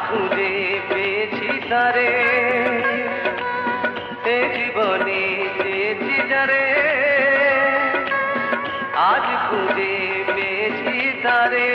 খুঁজে পেয়েছি তারে, এ জীবনে চেয়েছি যারে, আজ খুঁজে পেয়েছি তারে।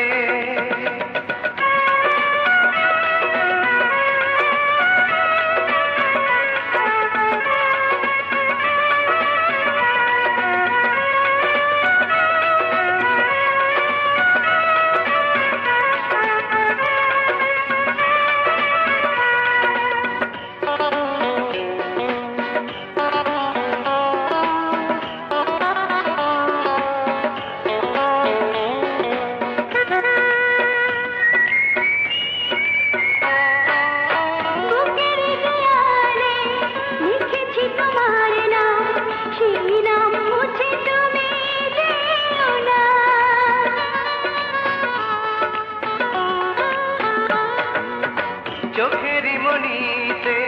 চোখেরই মনিতে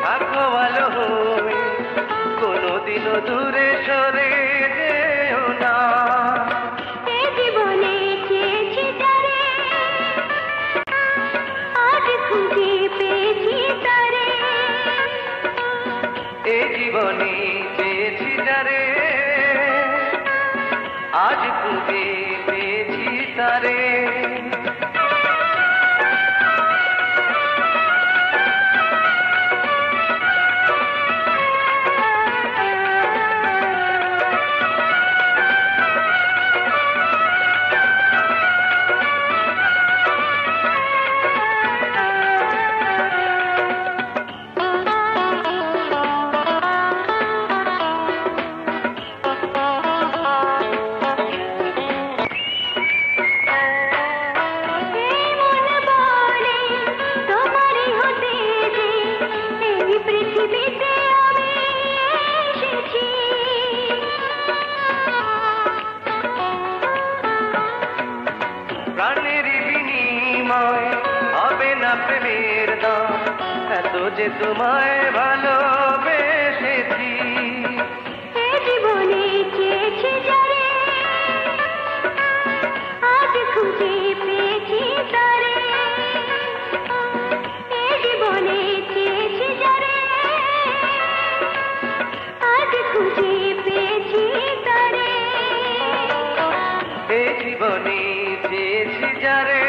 থাকো ভালো হয়ে, কোনোদিনও দূরে সরে যেও না। এ জীবনে চেয়েছি যারে, আজ খুঁজে পেয়েছি তারে। এ জীবনে চেয়েছি যারে, আজ খুঁজে পেয়েছি তারে। প্রাণের বিনিময় হবে না প্রেমের দাম, এত যে তোমায় ভালোবেসেছি। এ জীবনে চেয়েছি যারে, আজ খুঁজে পেয়েছি তারে। এ জীবনে চেয়েছি যারে, আজ খুঁজে পেয়েছি তারে। এ জীবনে চেয়েছি যারে,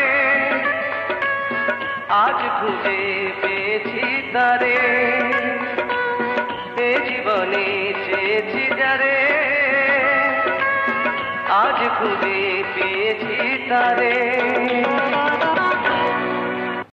আজ খুঁজে পেয়েছি তারে। এ জীবনে চেয়েছি যারে, আজ খুঁজে পেয়েছি তারে।